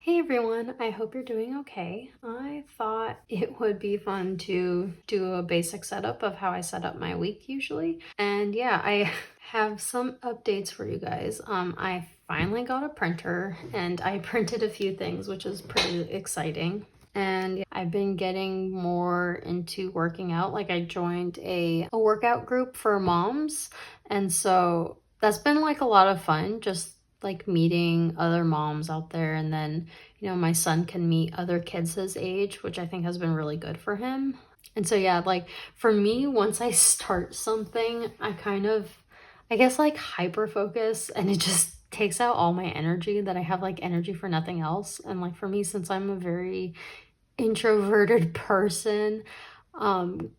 Hey everyone, I hope you're doing okay. I thought it would be fun to do a basic setup of how I set up my week usually. And yeah, I have some updates for you guys. I finally got a printer and I printed a few things, which is pretty exciting. And I've been getting more into working out. Like I joined a workout group for moms. And so that's been like a lot of fun, just like meeting other moms out there, and then my son can meet other kids his age, which I think has been really good for him. And so yeah, like for me, once I start something, I kind of, I guess, like hyper focus, and it just takes out all my energy, that I have like energy for nothing else. And like for me, since I'm a very introverted person,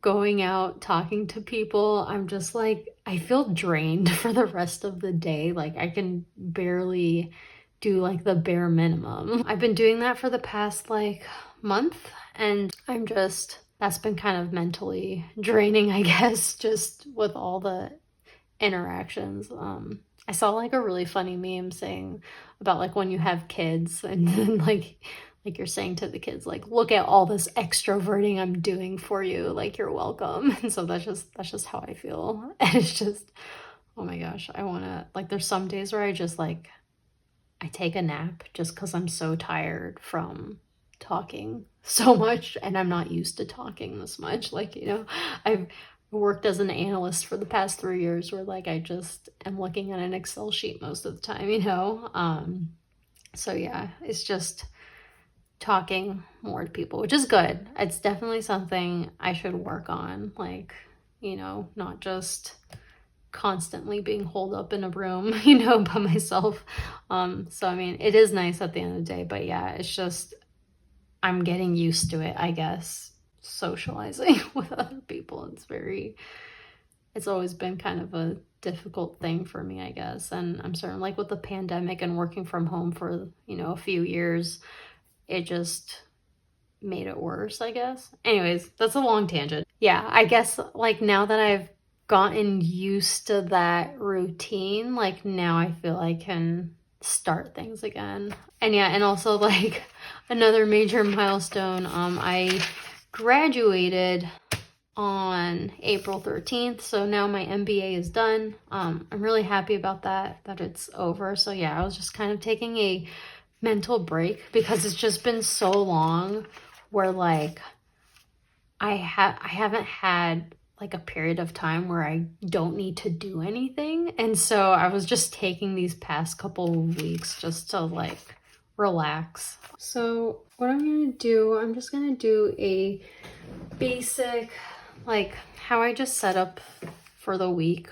going out talking to people, I'm just like, I feel drained for the rest of the day. Like I can barely do like the bare minimum. I've been doing that for the past like month, and that's been kind of mentally draining, I guess, just with all the interactions. I saw like a really funny meme saying about like when you have kids, and then like you're saying to the kids, like, look at all this extroverting I'm doing for you, like you're welcome. And so that's just how I feel. And it's just, oh my gosh, I want to, like, there's some days where I just like, I take a nap just because I'm so tired from talking so much, and I'm not used to talking this much. Like, I've worked as an analyst for the past 3 years, where like I just am looking at an Excel sheet most of the time. So yeah, it's just talking more to people, which is good. It's definitely something I should work on, like, not just constantly being holed up in a room, by myself. So I mean, it is nice at the end of the day, but yeah, it's just, I'm getting used to it, I guess, socializing with other people. It's always been kind of a difficult thing for me, I guess. And I'm certain, like, with the pandemic and working from home for, a few years, it just made it worse, I guess. Anyways, that's a long tangent. Yeah, I guess like now that I've gotten used to that routine, like now I feel I can start things again. And yeah, and also like another major milestone, I graduated on April 13th. So now my MBA is done. I'm really happy about that it's over. So yeah, I was just kind of taking a mental break because it's just been so long where like I haven't had like a period of time where I don't need to do anything. And so I was just taking these past couple of weeks just to like relax. So what I'm gonna do, I'm just gonna do a basic, like how I just set up for the week.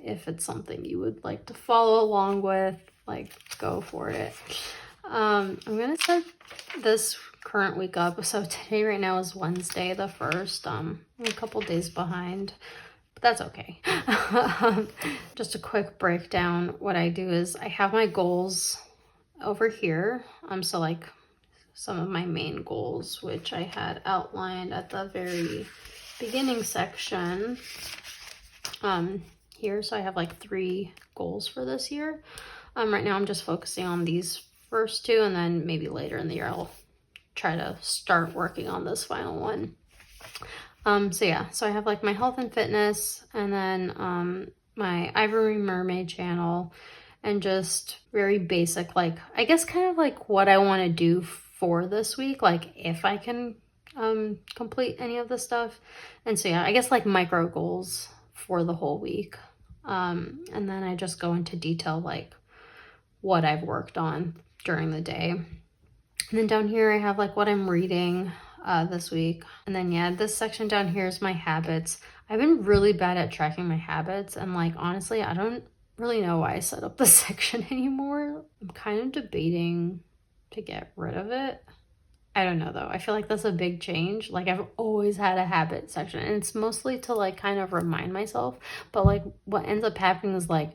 If it's something you would like to follow along with, like, go for it. I'm gonna set this current week up. So today right now is Wednesday the 1st. I'm a couple days behind, but that's okay. Just a quick breakdown. What I do is I have my goals over here. So like some of my main goals, which I had outlined at the very beginning section here. So I have like 3 goals for this year. Right now I'm just focusing on these first 2, and then maybe later in the year I'll try to start working on this final one. So yeah, so I have like my health and fitness, and then my Ivory Mermaid channel, and just very basic, like, I guess kind of like what I want to do for this week, like if I can complete any of the stuff. And so yeah, I guess like micro goals for the whole week. And then I just go into detail like what I've worked on during the day. And then down here I have like what I'm reading this week. And then yeah, this section down here is my habits. I've been really bad at tracking my habits, and like honestly, I don't really know why I set up this section anymore. I'm kind of debating to get rid of it. I don't know though. I feel like that's a big change. Like I've always had a habit section, and it's mostly to like kind of remind myself. But like what ends up happening is like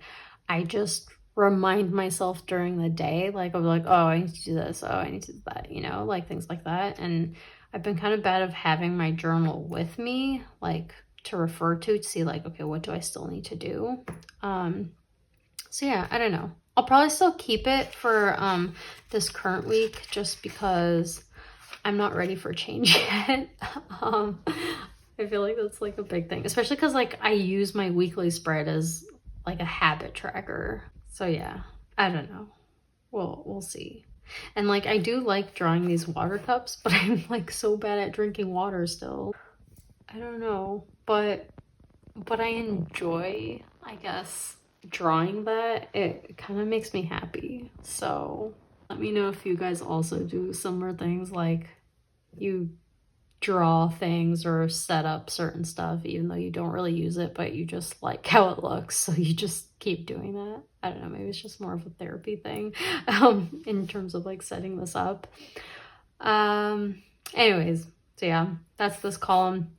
I just remind myself during the day. Like I'm like, oh, I need to do this. Oh, I need to do that, like things like that. And I've been kind of bad of having my journal with me, like to refer to see like, okay, what do I still need to do? So yeah, I don't know. I'll probably still keep it for this current week just because I'm not ready for change yet. I feel like that's like a big thing, especially because like I use my weekly spread as like a habit tracker. So yeah, I don't know. We'll see. And like I do like drawing these water cups, but I'm like so bad at drinking water still. I don't know, but I enjoy, I guess, drawing that. It kind of makes me happy. So let me know if you guys also do similar things, like you draw things or set up certain stuff even though you don't really use it, but you just like how it looks, so you just keep doing that. I don't know, maybe it's just more of a therapy thing in terms of like setting this up. Anyways, so yeah, that's this column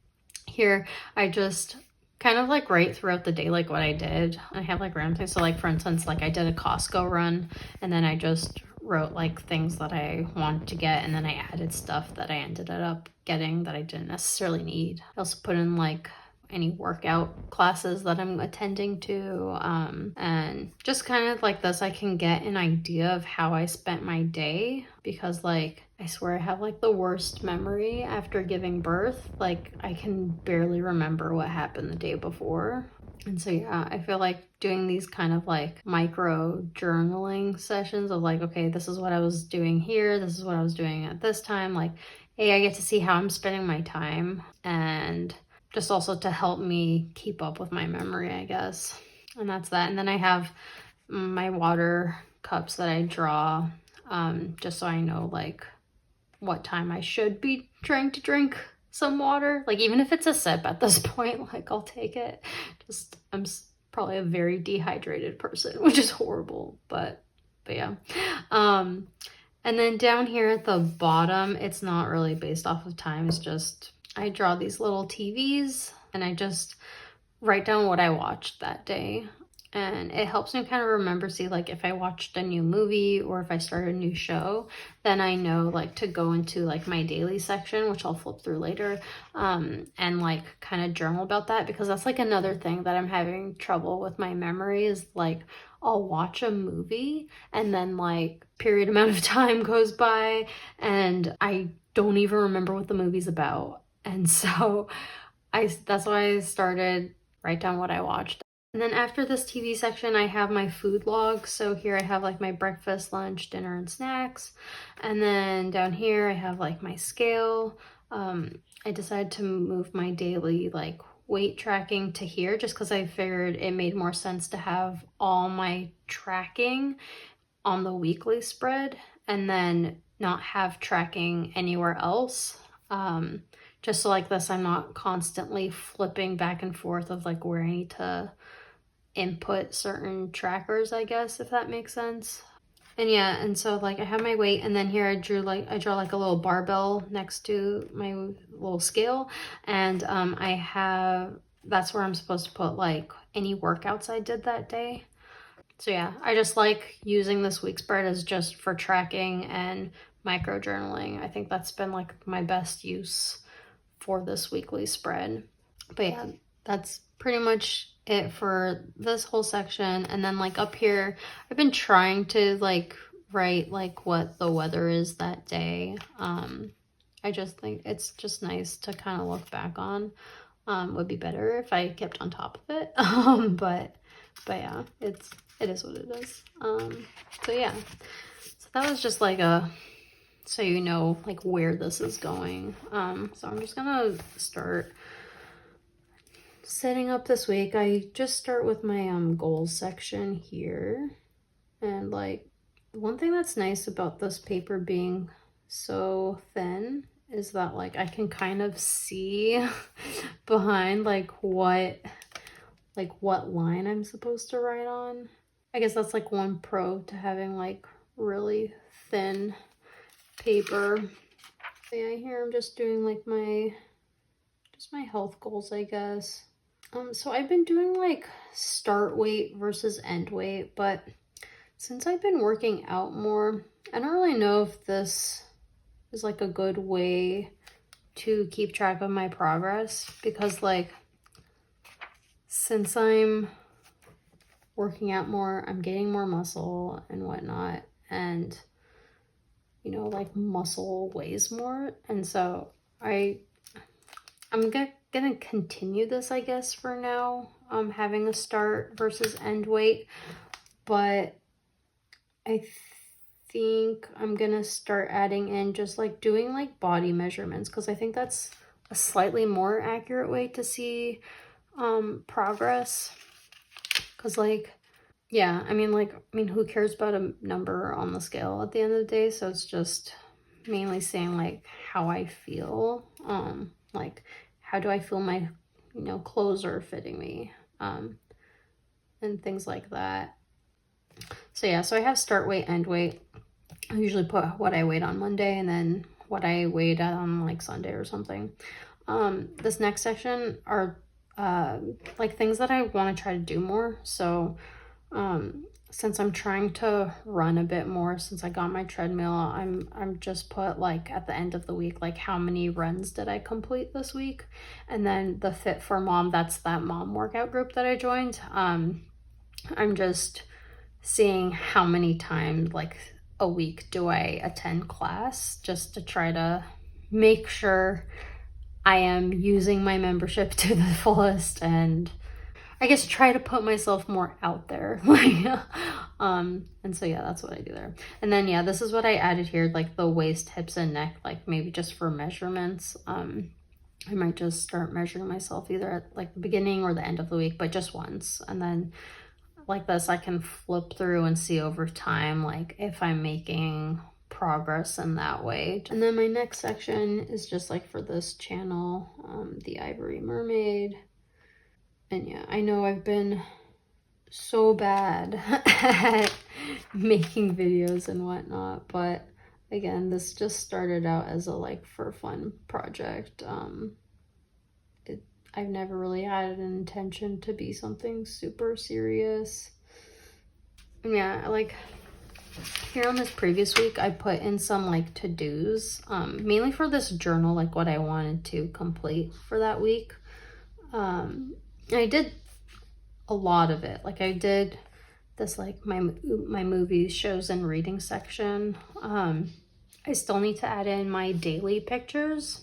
here. I just kind of like write throughout the day like what I did. I have like random things. So like for instance, like I did a Costco run and then I just wrote like things that I wanted to get, and then I added stuff that I ended up getting that I didn't necessarily need. I also put in like any workout classes that I'm attending to, and just kind of like this I can get an idea of how I spent my day, because like I swear I have like the worst memory after giving birth. Like I can barely remember what happened the day before. And so yeah, I feel like doing these kind of like micro journaling sessions of like, okay, this is what I was doing here, this is what I was doing at this time, like, hey, I get to see how I'm spending my time, and just also to help me keep up with my memory, I guess. And that's that. And then I have my water cups that I draw, just so I know like what time I should be trying to drink some water. Like even if it's a sip at this point, like I'll take it. Just I'm probably a very dehydrated person, which is horrible, but yeah. And then down here at the bottom, it's not really based off of time. It's just I draw these little TVs and I just write down what I watched that day. And it helps me kind of remember, see, like if I watched a new movie or if I started a new show, then I know like to go into like my daily section, which I'll flip through later, and like kind of journal about that, because that's like another thing that I'm having trouble with my memory is like I'll watch a movie and then like period amount of time goes by and I don't even remember what the movie's about. And so that's why I started write down what I watched. And then after this TV section, I have my food log. So here I have like my breakfast, lunch, dinner, and snacks. And then down here I have like my scale. I decided to move my daily like weight tracking to here just because I figured it made more sense to have all my tracking on the weekly spread and then not have tracking anywhere else. Just so like this, I'm not constantly flipping back and forth of like where I need to input certain trackers, I guess, if that makes sense. And yeah, and so like I have my weight, and then here I draw like a little barbell next to my little scale, and I have, that's where I'm supposed to put like any workouts I did that day. So yeah, I just like using this week spread as just for tracking and micro journaling. I think that's been like my best use for this weekly spread. But yeah, that's pretty much it for this whole section. And then like up here, I've been trying to like write like what the weather is that day. I just think it's just nice to kind of look back on. Would be better if I kept on top of it. But yeah, it is what it is. So yeah, so that was just like a, so you know like where this is going. So I'm just gonna start setting up this week. I just start with my goals section here, and like one thing that's nice about this paper being so thin is that like I can kind of see behind like what line I'm supposed to write on. I guess that's like one pro to having like really thin paper. So yeah, here I'm just doing like my health goals, I guess. So I've been doing like start weight versus end weight, but since I've been working out more, I don't really know if this is like a good way to keep track of my progress, because like since I'm working out more, I'm getting more muscle and whatnot, and you know, like muscle weighs more, and so I'm gonna continue this, I guess, for now, having a start versus end weight, but I think I'm gonna start adding in just like doing like body measurements, because I think that's a slightly more accurate way to see progress, because like, yeah, I mean, who cares about a number on the scale at the end of the day? So it's just mainly saying like how I feel, like how do I feel my, you know, clothes are fitting me, and things like that. So yeah, so I have start weight, end weight. I usually put what I weighed on Monday and then what I weighed on like Sunday or something. This next section are like things that I want to try to do more. So since I'm trying to run a bit more since I got my treadmill, I'm just put like at the end of the week, like how many runs did I complete this week? And then the Fit for Mom, that's that mom workout group that I joined. I'm just seeing how many times like a week do I attend class, just to try to make sure I am using my membership to the fullest, and I guess try to put myself more out there. And so yeah, that's what I do there. And then yeah, this is what I added here, like the waist, hips, and neck, like maybe just for measurements. I might just start measuring myself either at like the beginning or the end of the week, but just once. And then like this, I can flip through and see over time, like if I'm making progress in that way. And then my next section is just like for this channel, the Ivory Mermaid. And yeah, I know I've been so bad at making videos and whatnot, but again, this just started out as a like for fun project. I've never really had an intention to be something super serious. And yeah, like here on this previous week, I put in some like to-dos, mainly for this journal, like what I wanted to complete for that week. I did a lot of it. Like I did this like my movies, shows, and reading section. I still need to add in my daily pictures.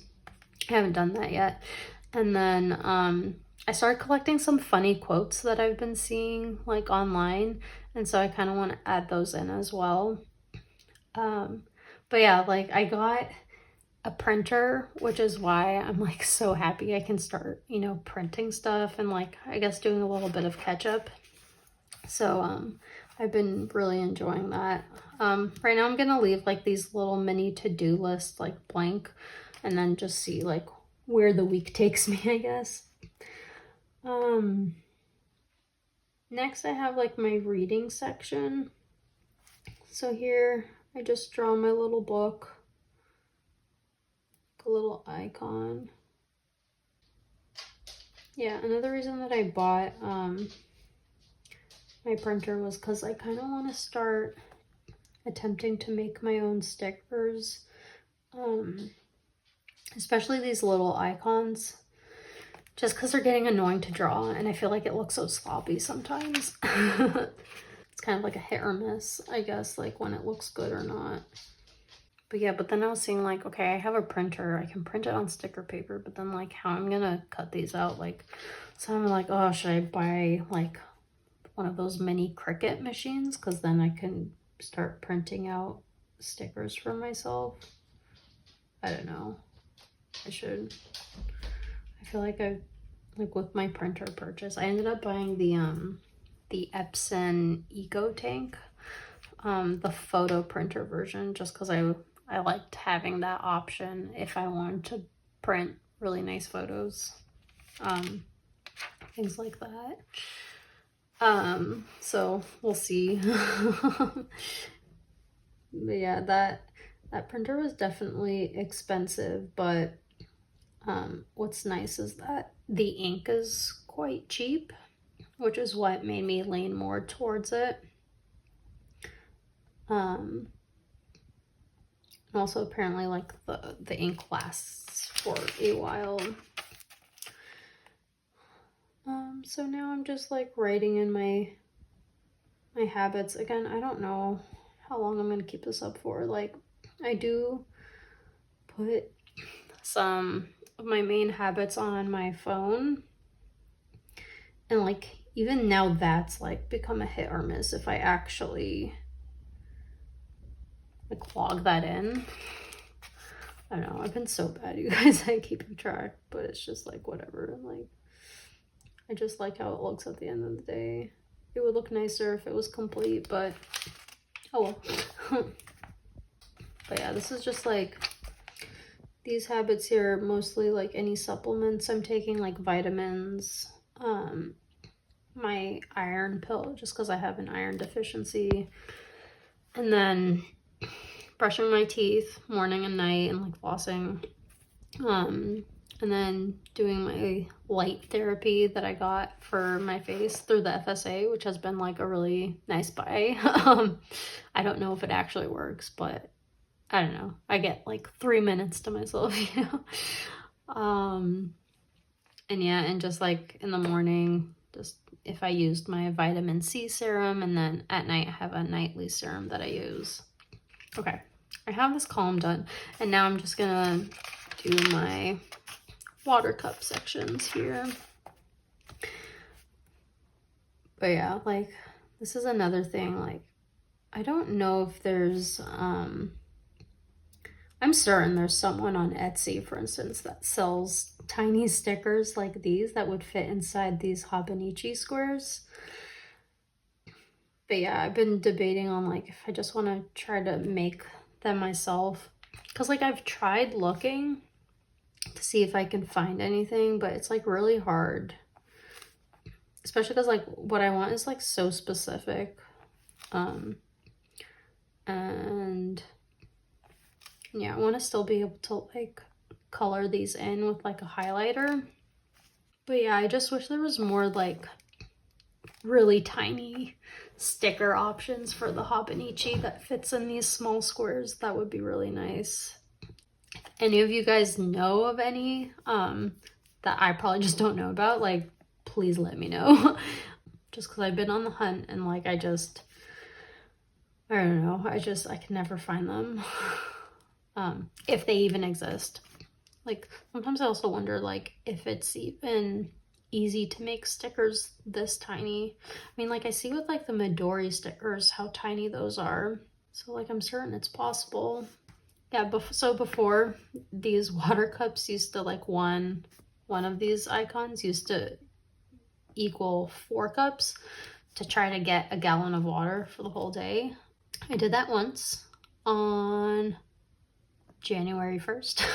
I haven't done that yet. And then I started collecting some funny quotes that I've been seeing like online, and so I kind of want to add those in as well. But yeah, like I got a printer, which is why I'm like so happy I can start, you know, printing stuff and like I guess doing a little bit of catch up. So I've been really enjoying that. Right now I'm gonna leave like these little mini to-do lists like blank, and then just see like where the week takes me, I guess. Next I have like my reading section. So here I just draw my little book, a little icon. Yeah, another reason that I bought my printer was because I kind of want to start attempting to make my own stickers, especially these little icons, just because they're getting annoying to draw and I feel like it looks so sloppy sometimes. It's kind of like a hit or miss, I guess, like when it looks good or not. But yeah, but then I was seeing like, okay, I have a printer, I can print it on sticker paper, but then like how I'm gonna cut these out, like, so I'm like, oh, should I buy like one of those mini Cricut machines? Because then I can start printing out stickers for myself. I don't know. I should. I feel like like with my printer purchase, I ended up buying the Epson Eco Tank, the photo printer version, just because I liked having that option if I wanted to print really nice photos, things like that. So we'll see. But yeah, that printer was definitely expensive, but what's nice is that the ink is quite cheap, which is what made me lean more towards it. Also apparently like the ink lasts for a while. So now I'm just like writing in my my habits. Again, I don't know how long I'm going to keep this up for. Like, I do put some of my main habits on my phone. And like, even now that's like become a hit or miss if I actually like log that in. I don't know, I've been so bad, you guys, at keeping track, but it's just like whatever. Like, I just like how it looks at the end of the day. It would look nicer if it was complete, but oh well. But yeah, this is just like, these habits here are mostly like any supplements I'm taking, like vitamins, my iron pill, just because I have an iron deficiency, and then brushing my teeth morning and night and like flossing, and then doing my light therapy that I got for my face through the FSA, which has been like a really nice buy. I don't know if it actually works, but I don't know, I get like 3 minutes to myself, you know. And yeah, and just like in the morning, just if I used my vitamin C serum, and then at night I have a nightly serum that I use. Okay, I have this column done, and now I'm just gonna do my water cup sections here. But yeah, like, this is another thing, like, I don't know if there's, I'm certain there's someone on Etsy, for instance, that sells tiny stickers like these that would fit inside these hobonichi squares. But yeah, I've been debating on like if I just want to try to make them myself, because like I've tried looking to see if I can find anything, but it's like really hard, especially because like what I want is like so specific. And yeah, I want to still be able to like color these in with like a highlighter. But yeah, I just wish there was more like really tiny sticker options for the hobonichi that fits in these small squares. That would be really nice. If any of you guys know of any that I probably just don't know about, like, please let me know. Just because I've been on the hunt, and like I don't know, I can never find them. If they even exist. Like, sometimes I also wonder like if it's even easy to make stickers this tiny. I mean, like, I see with like the Midori stickers how tiny those are, so like I'm certain it's possible. Yeah, so before, these water cups used to, like, one of these icons used to equal 4 cups to try to get a gallon of water for the whole day. I did that once on January 1st.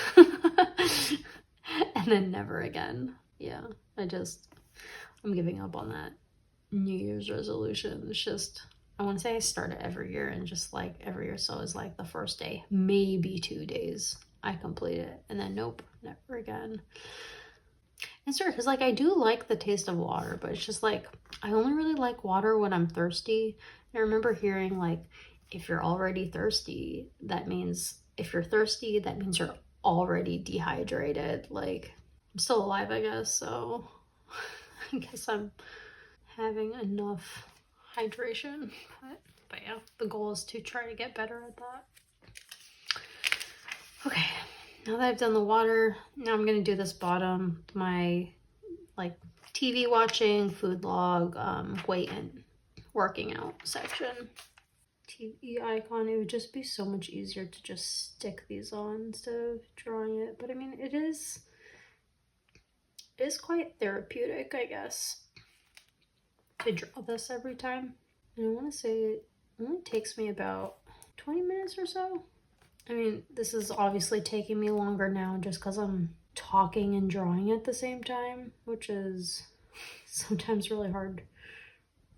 And then never again. Yeah, I'm giving up on that New Year's resolution. It's just, I want to say I start it every year, and just like every year so is like the first day, maybe 2 days, I complete it, and then nope, never again. It's weird because like I do like the taste of water, but it's just like I only really like water when I'm thirsty. And I remember hearing like, if you're already thirsty, that means you're already dehydrated. Like, I'm still alive, I guess, so I guess I'm having enough hydration. But yeah, the goal is to try to get better at that. Okay, now that I've done the water, now I'm gonna do this bottom, my like TV watching, food log, weight and working out section. TV icon, it would just be so much easier to just stick these on instead of drawing it. But I mean, it is quite therapeutic, I guess, to draw this every time. And I want to say it only takes me about 20 minutes or so. I mean, this is obviously taking me longer now just because I'm talking and drawing at the same time, which is sometimes really hard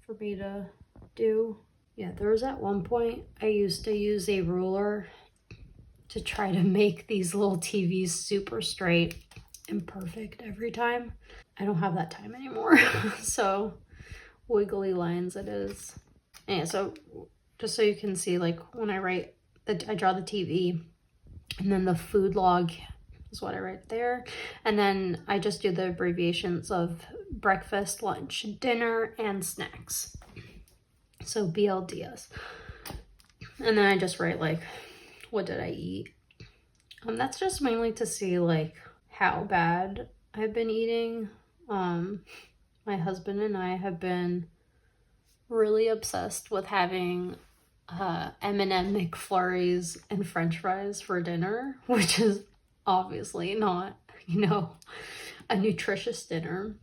for me to do. Yeah, there was at one point I used to use a ruler to try to make these little TVs super straight and perfect every time. I don't have that time anymore. So wiggly lines it is. And yeah, so just so you can see, like, when I draw the TV, and then the food log is what I write there. And then I just do the abbreviations of breakfast, lunch, dinner, and snacks. So BLDS. And then I just write like, what did I eat? That's just mainly to see like how bad I've been eating. My husband and I have been really obsessed with having M&M McFlurries and French fries for dinner, which is obviously not, a nutritious dinner.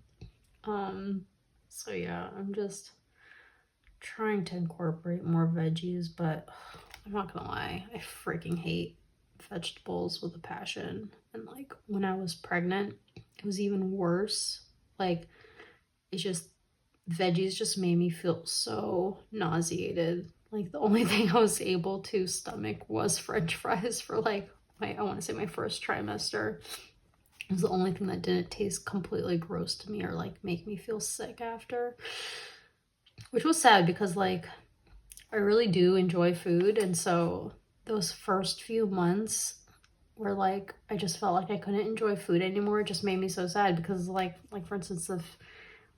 So yeah, I'm just trying to incorporate more veggies, but I'm not gonna lie, I freaking hate vegetables with a passion. And like when I was pregnant, it was even worse. Like it's just veggies just made me feel so nauseated. Like the only thing I was able to stomach was French fries for like I want to say my first trimester. It was the only thing that didn't taste completely gross to me or like make me feel sick after. Which was sad because like I really do enjoy food, and so those first few months where like I just felt like I couldn't enjoy food anymore, it just made me so sad because like for instance, if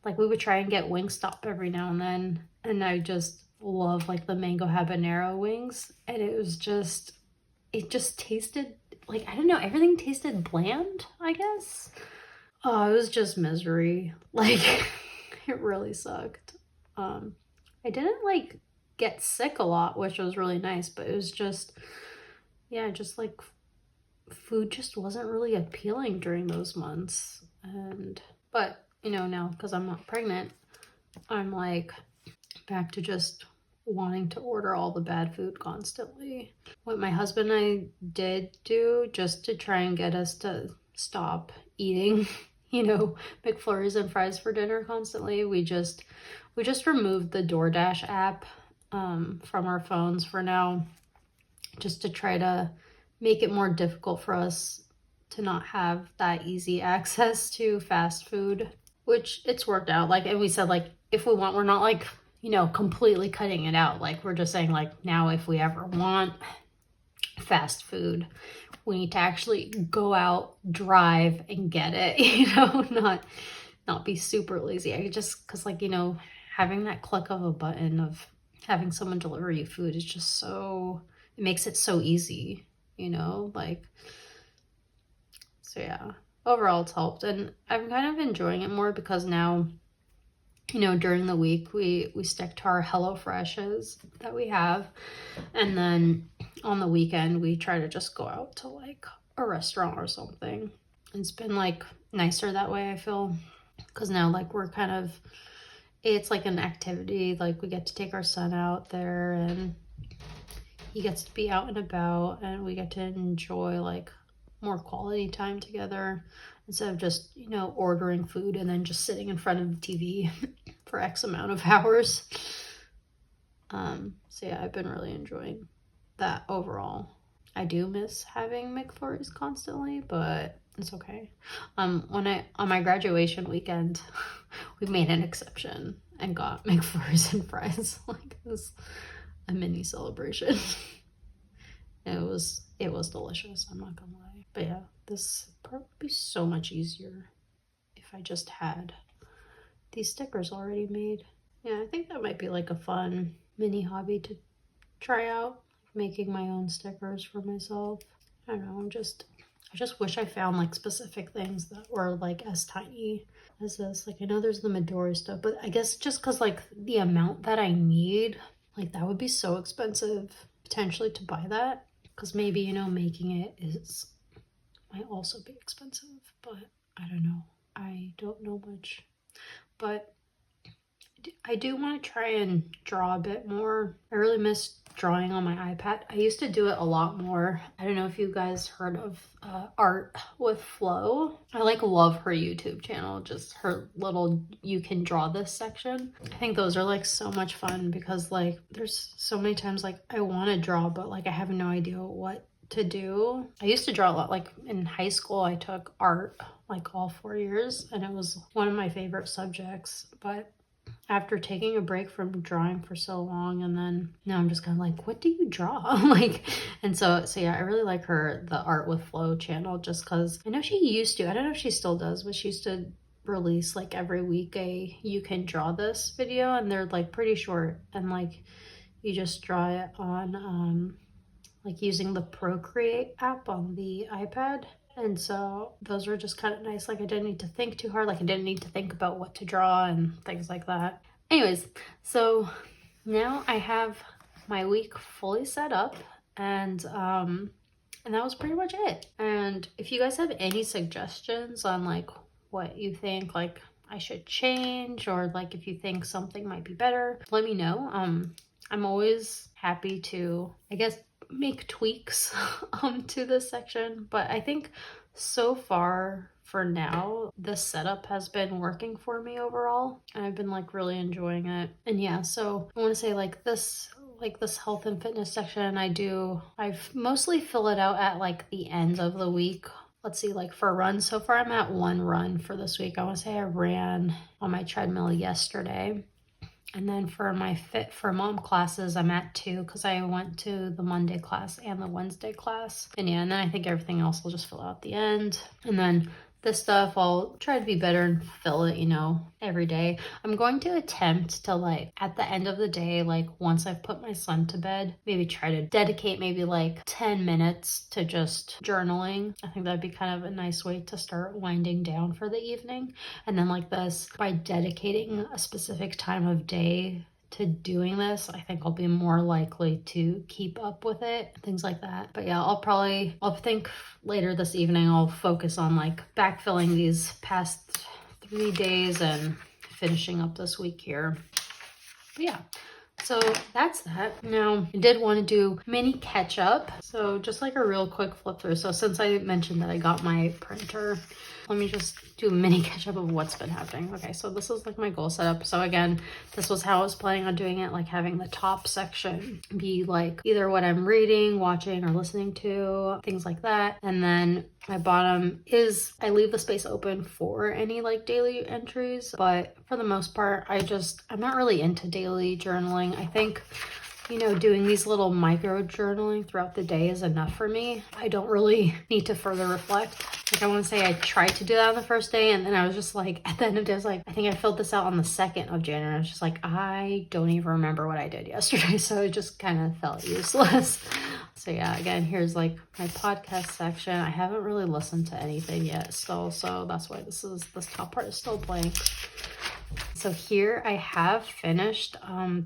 like we would try and get Wingstop every now and then, and I just love like the mango habanero wings, and it just tasted like, I don't know, everything tasted bland, I guess. Oh, it was just misery. Like it really sucked. I didn't like get sick a lot, which was really nice, but it was just, yeah, just like food just wasn't really appealing during those months. But now because I'm not pregnant, I'm like back to just wanting to order all the bad food constantly. What my husband and I did do just to try and get us to stop eating McFlurries and fries for dinner constantly, we just removed the DoorDash app from our phones for now, just to try to make it more difficult for us to not have that easy access to fast food, which it's worked out. Like, and we said, like, if we want, we're not like, completely cutting it out. Like, we're just saying, like, now if we ever want fast food, we need to actually go out, drive, and get it, not be super lazy. I just, because like, having that click of a button of having someone deliver you food is just so, it makes it so easy, like, so yeah, overall it's helped. And I'm kind of enjoying it more because now, during the week we stick to our HelloFreshes that we have, and then on the weekend we try to just go out to like a restaurant or something. It's been like nicer that way, I feel, because now like we're kind of, it's like an activity, like we get to take our son out there and he gets to be out and about, and we get to enjoy like more quality time together instead of just ordering food and then just sitting in front of the TV for X amount of hours. So yeah, I've been really enjoying that overall. I do miss having McFlurries constantly, but it's okay. On my graduation weekend, we made an exception and got McFlurries and fries. Like, it was a mini celebration. It was delicious, I'm not gonna lie. But yeah, this part would be so much easier if I just had these stickers already made. Yeah, I think that might be like a fun mini hobby to try out, making my own stickers for myself. I don't know, I just wish I found like specific things that were like as tiny as this. Like, I know there's the Midori stuff, but I guess just because like the amount that I need, like that would be so expensive potentially to buy that, because maybe making it might also be expensive, but I don't know. I don't know much, but I do want to try and draw a bit more. I really miss drawing on my iPad. I used to do it a lot more. I don't know if you guys heard of Art with Flo. I like love her YouTube channel, just her little you can draw this section. I think those are like so much fun because like there's so many times like I want to draw, but like I have no idea what to do. I used to draw a lot. Like in high school I took art like all 4 years, and it was one of my favorite subjects, but after taking a break from drawing for so long, and then now I'm just kind of like, what do you draw? Like, and so yeah, I really like the Art with Flo channel, just because I know she used to, I don't know if she still does, but she used to release like every week a you can draw this video, and they're like pretty short, and like you just draw it on like using the Procreate app on the iPad. And so those were just kind of nice. Like I didn't need to think too hard. Like I didn't need to think about what to draw and things like that. Anyways, so now I have my week fully set up, and that was pretty much it. And if you guys have any suggestions on like what you think like I should change, or like if you think something might be better, let me know. I'm always happy to, I guess, make tweaks to this section, but I think so far for now this setup has been working for me overall, and I've been like really enjoying it. And yeah, so I want to say like this health and fitness section, I've mostly fill it out at like the end of the week. Let's see, like for runs, so far I'm at 1 run for this week. I want to say I ran on my treadmill yesterday. And then for my Fit for Mom classes, I'm at 2 because I went to the Monday class and the Wednesday class. And yeah, and then I think everything else will just fill out at the end. And then this stuff, I'll try to be better and fill it, you know, every day. I'm going to attempt to like, at the end of the day, like once I've put my son to bed, maybe try to dedicate maybe like 10 minutes to just journaling. I think that'd be kind of a nice way to start winding down for the evening. And then like this, by dedicating a specific time of day to doing this, I think I'll be more likely to keep up with it, things like that. But yeah, I'll think later this evening I'll focus on like backfilling these past 3 days and finishing up this week here. But yeah, so that's that. Now, I did want to do mini catch up. So just like a real quick flip through. So since I mentioned that I got my printer, let me just do a mini catch up of what's been happening. Okay, so this is like my goal setup. So again, this was how I was planning on doing it, like having the top section be like either what I'm reading, watching, or listening to, things like that. And then my bottom is, I leave the space open for any like daily entries, but for the most part, I'm not really into daily journaling. I think, you know, doing these little micro journaling throughout the day is enough for me. I don't really need to further reflect. Like I want to say I tried to do that on the first day, and then I was just like, at the end of the day, I was like, I think I filled this out on the 2nd of January. I was just like, I don't even remember what I did yesterday. So it just kind of felt useless. So yeah, again, here's like my podcast section. I haven't really listened to anything yet still, so that's why this top part is still blank. So here I have finished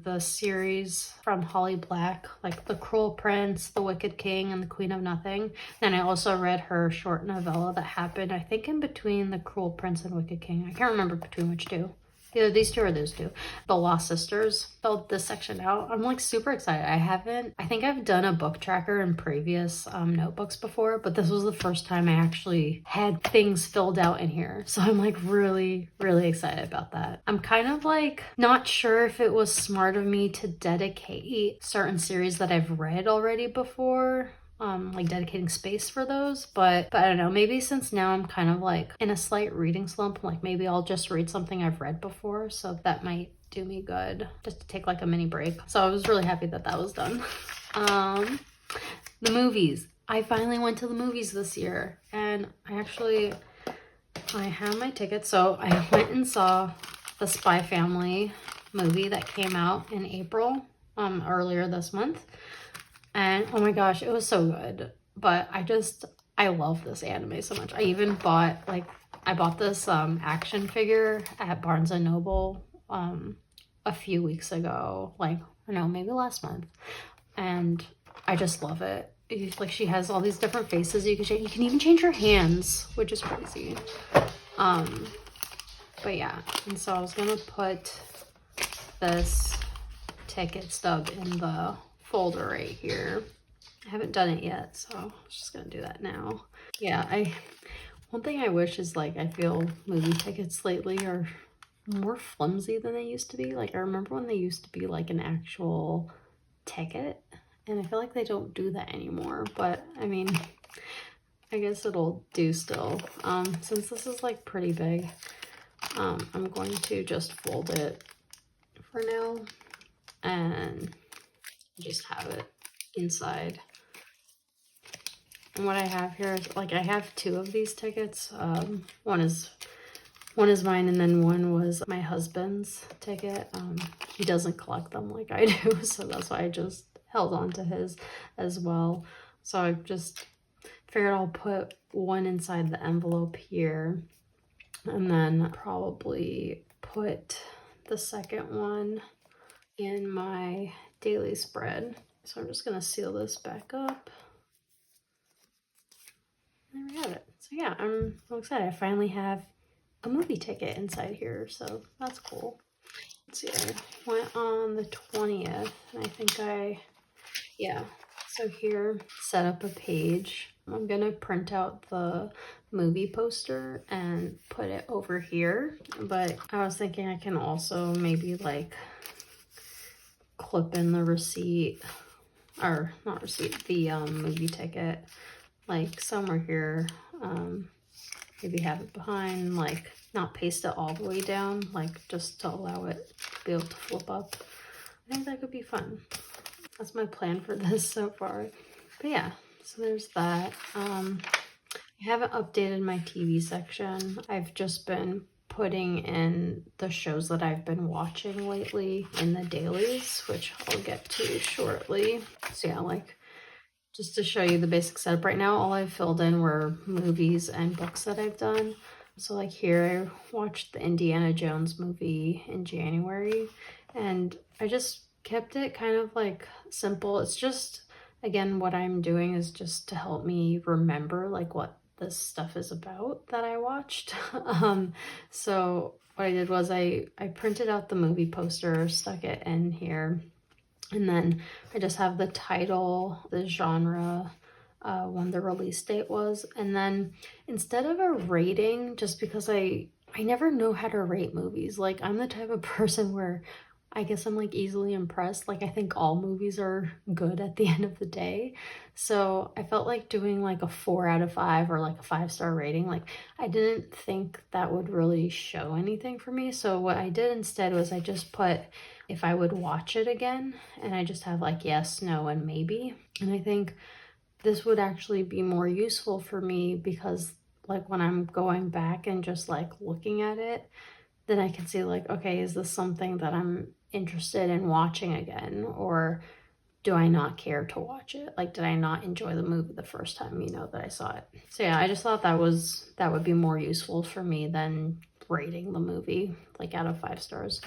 the series from Holly Black, like The Cruel Prince, The Wicked King, and The Queen of Nothing. Then I also read her short novella that happened, I think, in between The Cruel Prince and Wicked King. I can't remember between which two. Either these two or those two. The Lost Sisters. Filled this section out. I'm like super excited. I think I've done a book tracker in previous notebooks before, but this was the first time I actually had things filled out in here. So I'm like really, really excited about that. I'm kind of like not sure if it was smart of me to dedicate certain series that I've read already before, like dedicating space for those, but I don't know, maybe since now I'm kind of like in a slight reading slump, like maybe I'll just read something I've read before, so that might do me good just to take like a mini break. So I was really happy that was done. The movies, I finally went to the movies this year, and I have my tickets. So I went and saw the Spy Family movie that came out in April, earlier this month. And oh my gosh, it was so good. But I love this anime so much. I bought this action figure at Barnes and Noble a few weeks ago, like, I don't know, maybe last month. And I just love it. Like, she has all these different faces you can change. You can even change her hands, which is crazy. But yeah, and so I was gonna put this ticket stub in the folder right here. I haven't done it yet, so I'm just gonna do that now. Yeah, one thing I wish is like I feel movie tickets lately are more flimsy than they used to be. Like I remember when they used to be like an actual ticket, and I feel like they don't do that anymore. But I mean, I guess it'll do still. Since this is like pretty big, I'm going to just fold it for now and just have it inside. And what I have here is like I have 2 of these tickets. One is One is mine, and then one was my husband's ticket. He doesn't collect them like I do, so that's why I just held on to his as well. So I just figured I'll put one inside the envelope here, and then probably put the second one in my daily spread. So I'm just gonna seal this back up. There we have it. So yeah, I'm so excited. I finally have a movie ticket inside here, so that's cool. Let's see, I went on the 20th, and I think yeah. So here, set up a page. I'm gonna print out the movie poster and put it over here, but I was thinking I can also maybe like clip in the receipt, or not receipt, the movie ticket, like somewhere here. Maybe have it behind, like not paste it all the way down, like just to allow it to be able to flip up. I think that could be fun. That's my plan for this so far. But yeah, so there's that. I haven't updated my TV section. I've just been putting in the shows that I've been watching lately in the dailies, which I'll get to shortly. So yeah, like just to show you the basic setup right now, all I've filled in were movies and books that I've done. So like here, I watched the Indiana Jones movie in January, and I just kept it kind of like simple. It's just, again, what I'm doing is just to help me remember like what this stuff is about that I watched. So what I did was I printed out the movie poster, stuck it in here, and then I just have the title, the genre, when the release date was. And then instead of a rating, just because I never know how to rate movies. Like, I'm the type of person where I guess I'm like easily impressed. Like, I think all movies are good at the end of the day. So I felt like doing like a 4 out of 5 or like a 5-star rating. Like, I didn't think that would really show anything for me. So what I did instead was I just put if I would watch it again, and I just have like yes, no, and maybe. And I think this would actually be more useful for me because like when I'm going back and just like looking at it, then I can see like, okay, is this something that I'm interested in watching again, or do I not care to watch it? Like, did I not enjoy the movie the first time, that I saw it? So yeah, I just thought that would be more useful for me than rating the movie like out of 5 stars.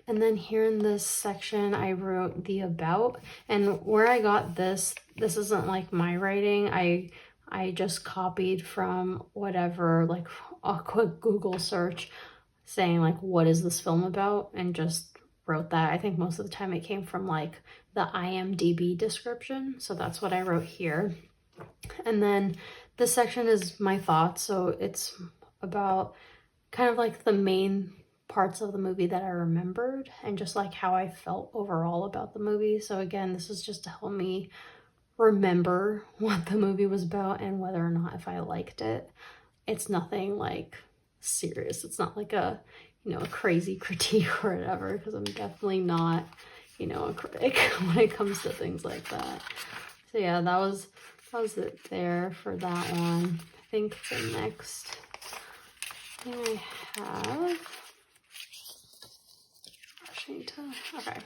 And then here in this section, I wrote the about, and where I got this isn't like my writing. I just copied from whatever, like a quick Google search saying like, what is this film about? And just wrote that. I think most of the time it came from like the IMDb description. So that's what I wrote here. And then this section is my thoughts. So it's about kind of like the main parts of the movie that I remembered and just like how I felt overall about the movie. So again, this is just to help me remember what the movie was about and whether or not if I liked it. It's nothing like serious. It's not like a crazy critique or whatever, because I'm definitely not a critic when it comes to things like that. So yeah, that was it there for that one. I think the next thing I have, okay.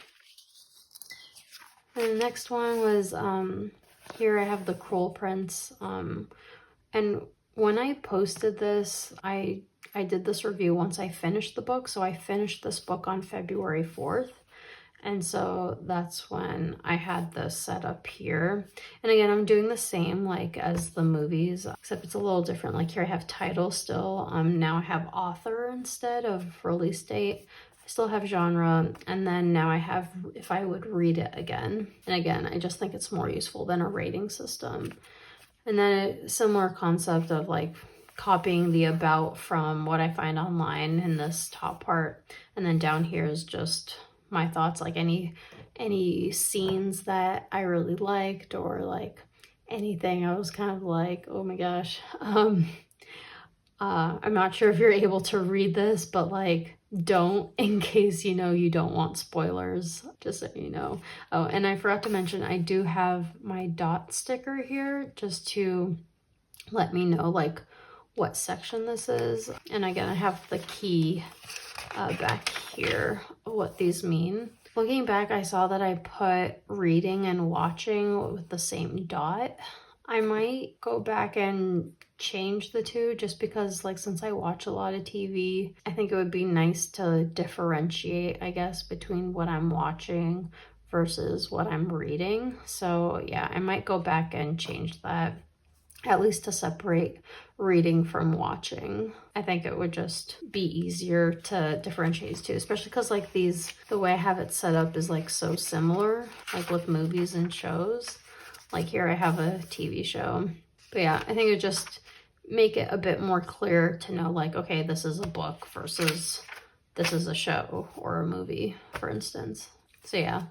And the next one was here I have the Cruel Prince, and when I posted this, I did this review once I finished the book. So I finished this book on February 4th. And so that's when I had this set up here. And again, I'm doing the same like as the movies, except it's a little different. Like here I have title still. Now I have author instead of release date. I still have genre. And then now I have if I would read it again. And again, I just think it's more useful than a rating system. And then a similar concept of like copying the about from what I find online in this top part. And then down here is just my thoughts, like any scenes that I really liked, or like anything I was kind of like, oh my gosh. I'm not sure if you're able to read this, but like don't, in case you don't want spoilers, just so you know. Oh, and I forgot to mention I do have my dot sticker here just to let me know like what section this is. And again, I have the key back here, what these mean. Looking back, I saw that I put reading and watching with the same dot. I might go back and change the two just because, like, since I watch a lot of TV, I think it would be nice to differentiate, I guess, between what I'm watching versus what I'm reading. So yeah, I might go back and change that, at least to separate reading from watching. I think it would just be easier to differentiate too, especially because like these, the way I have it set up is like so similar, like with movies and shows. Like here I have a TV show. But yeah, I think it just make it a bit more clear to know like, okay, this is a book versus this is a show or a movie, for instance. So yeah,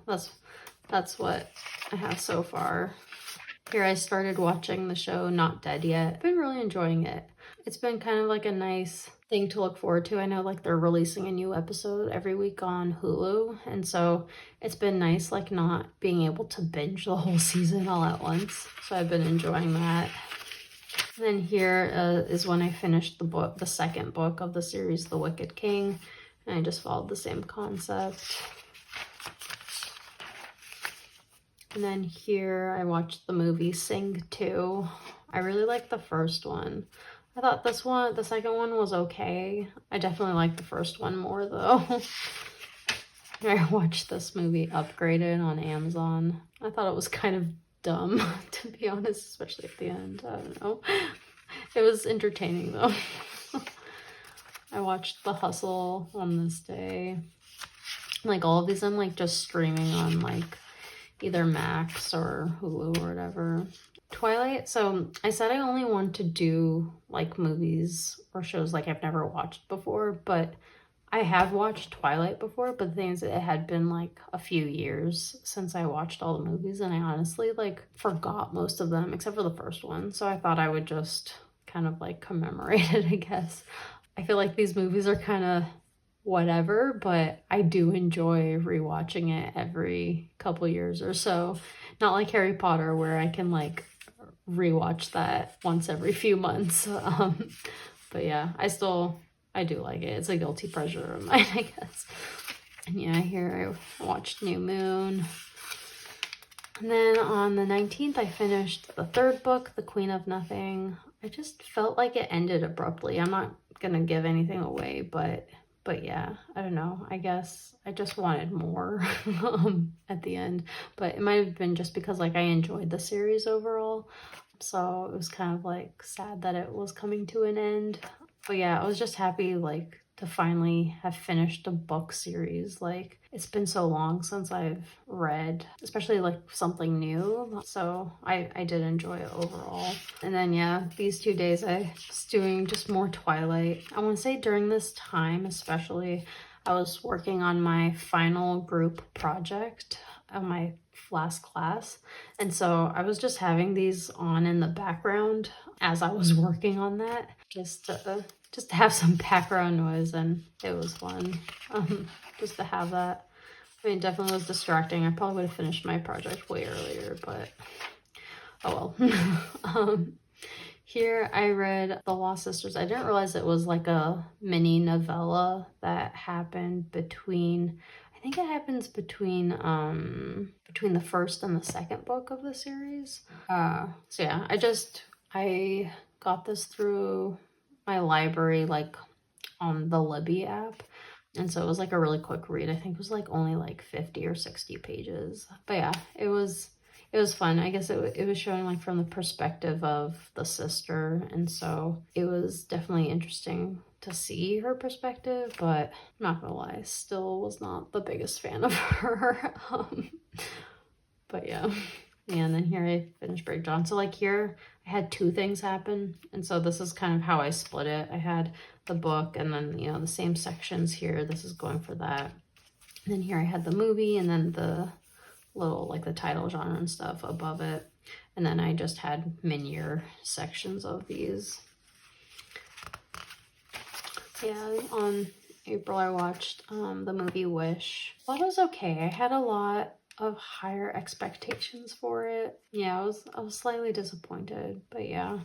that's what I have so far. Here I started watching the show Not Dead Yet. I've been really enjoying it. It's been kind of like a nice thing to look forward to. I know like they're releasing a new episode every week on Hulu, and so it's been nice like not being able to binge the whole season all at once. So I've been enjoying that. And then here is when I finished the book, the second book of the series, The Wicked King, and I just followed the same concept. And then here I watched the movie Sing 2. I really liked the first one. I thought this one, the second one was okay. I definitely liked the first one more though. I watched this movie Upgraded on Amazon. I thought it was kind of dumb, to be honest, especially at the end. I don't know. It was entertaining though. I watched The Hustle on this day. Like all of these I'm like just streaming on like either Max or Hulu or whatever. Twilight, so I said I only want to do like movies or shows like I've never watched before, but I have watched Twilight before, but the thing is it had been like a few years since I watched all the movies, and I honestly like forgot most of them except for the first one, so I thought I would just kind of like commemorate it, I guess. I feel like these movies are kind of whatever, but I do enjoy rewatching it every couple years or so. Not like Harry Potter where I can like rewatch that once every few months. But yeah, I do like it. It's a guilty pleasure of mine, I guess. And yeah, here I watched New Moon. And then on the 19th, I finished the third book, The Queen of Nothing. I just felt like it ended abruptly. I'm not gonna give anything away, but yeah, I don't know. I guess I just wanted more at the end. But it might have been just because like I enjoyed the series overall. So it was kind of like sad that it was coming to an end. But yeah, I was just happy like to finally have finished a book series. Like it's been so long since I've read, especially like something new. So I did enjoy it overall. And then yeah, these 2 days I was doing just more Twilight. I want to say during this time especially, I was working on my final group project of my last class. And so I was just having these on in the background as I was working on that, just to have some background noise, and it was fun just to have that. I mean, it definitely was distracting. I probably would have finished my project way earlier, but oh well. Here I read The Lost Sisters. I didn't realize it was like a mini novella that happened between, I think it happens between the first and the second book of the series. So yeah, I got this through my library, like on the Libby app. And so it was like a really quick read. I think it was like only like 50 or 60 pages. But yeah, it was fun. I guess it was showing like from the perspective of the sister. And so it was definitely interesting to see her perspective, but I'm not gonna lie, still was not the biggest fan of her. But yeah. And then here I finished Breakdown. So like here I had two things happen. And so this is kind of how I split it. I had the book and then, you know, the same sections here. This is going for that. And then here I had the movie and then the little, like the title genre and stuff above it. And then I just had minier sections of these. Yeah, on April I watched the movie Wish. Well, it was okay. I had a lot of higher expectations for it. Yeah, I was slightly disappointed, but yeah.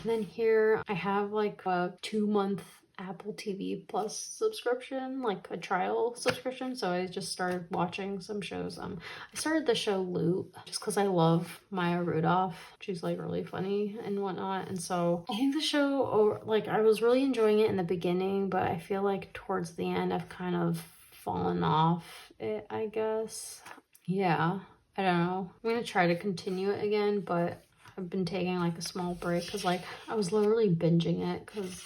then here I have like a 2-month Apple TV Plus subscription, like a trial subscription. So I just started watching some shows. I started the show Loot just because I love Maya Rudolph. She's like really funny and whatnot. And so I think the show, like I was really enjoying it in the beginning, but I feel like towards the end I've kind of fallen off it, I guess. Yeah, I don't know. I'm gonna try to continue it again, but I've been taking like a small break because like I was literally binging it because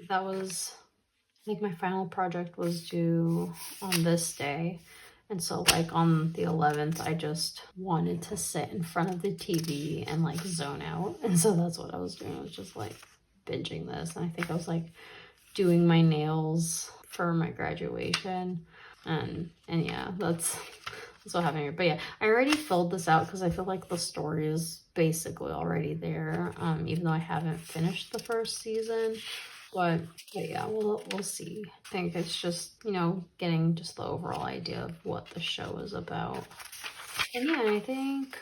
that was, I think my final project was due on this day. And so like on the 11th, I just wanted to sit in front of the TV and like zone out. And so that's what I was doing. I was just like binging this. And I think I was like doing my nails for my graduation. And yeah, that's what happened here. But yeah, I already filled this out because I feel like the story is basically already there. Even though I haven't finished the first season. But yeah, we'll see. I think it's just, you know, getting just the overall idea of what the show is about. And yeah, I think,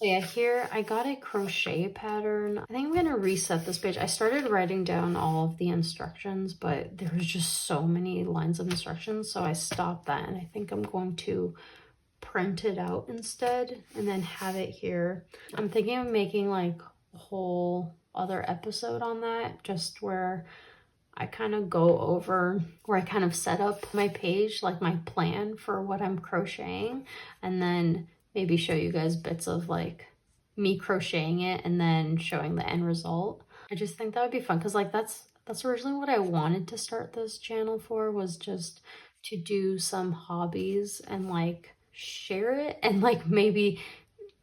yeah, here I got a crochet pattern. I think I'm gonna reset this page. I started writing down all of the instructions, but there was just so many lines of instructions, so I stopped that, and I think I'm going to print it out instead and then have it here. I'm thinking of making like a whole other episode on that, just where I kind of go over, where I kind of set up my page, like my plan for what I'm crocheting, and then maybe show you guys bits of like me crocheting it and then showing the end result. I just think that would be fun because like that's originally what I wanted to start this channel for, was just to do some hobbies and like share it and like maybe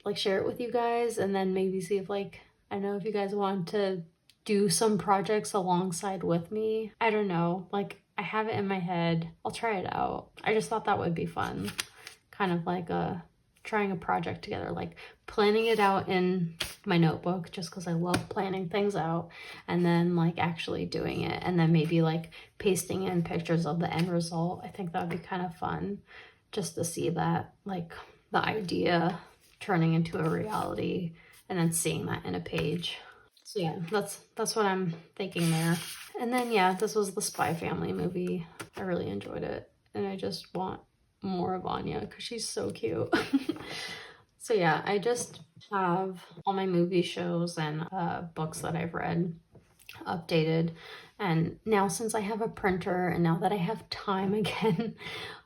like share it with you guys, and then maybe see if like, I don't know if you guys want to do some projects alongside with me. I don't know, like I have it in my head. I'll try it out. I just thought that would be fun. Kind of like trying a project together, like planning it out in my notebook just because I love planning things out, and then like actually doing it, and then maybe like pasting in pictures of the end result. I think that would be kind of fun just to see that, like the idea turning into a reality and then seeing that in a page. So yeah, that's what I'm thinking there. And then yeah, this was the Spy Family movie. I really enjoyed it, and I just want more of Anya because she's so cute. So yeah, I just have all my movie shows and books that I've read updated. And now since I have a printer and now that I have time again,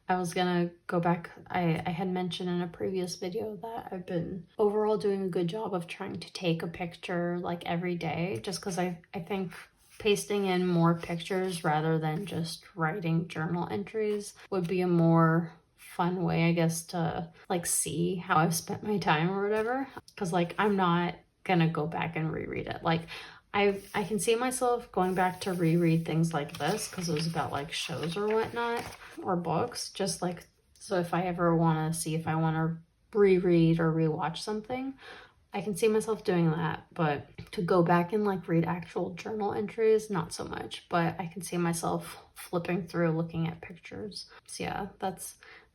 I was gonna go back. I had mentioned in a previous video that I've been overall doing a good job of trying to take a picture like every day, just because I think pasting in more pictures rather than just writing journal entries would be a more fun way, I guess, to like see how I've spent my time or whatever. Because like I'm not gonna go back and reread it. Like I can see myself going back to reread things like this because it was about like shows or whatnot, or books, just like, so if I ever want to see if I want to reread or rewatch something, I can see myself doing that. But to go back and like read actual journal entries, not so much. But I can see myself flipping through, looking at pictures. So yeah,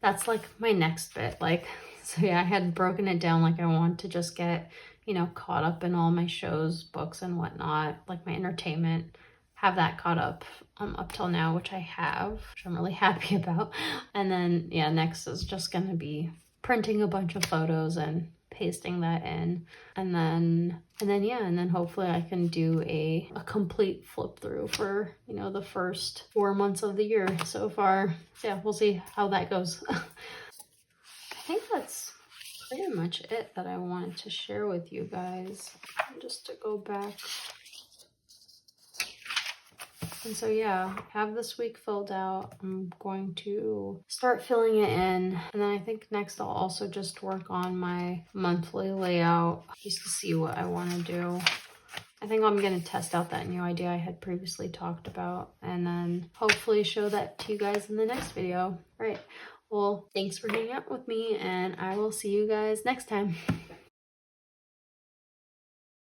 that's like my next bit. Like, so yeah, I had broken it down, like I want to just get, you know, caught up in all my shows, books and whatnot, like my entertainment, have that caught up till now, which I have, which I'm really happy about. And then yeah, next is just gonna be printing a bunch of photos and pasting that in, and then yeah, and then hopefully I can do a complete flip through for, you know, the first 4 months of the year so far. Yeah, we'll see how that goes. I think that's pretty much it that I wanted to share with you guys. Just to go back. And so yeah, I have this week filled out. I'm going to start filling it in. And then I think next I'll also just work on my monthly layout just to see what I want to do. I think I'm going to test out that new idea I had previously talked about, and then hopefully show that to you guys in the next video. All right. Well, thanks for hanging out with me, and I will see you guys next time.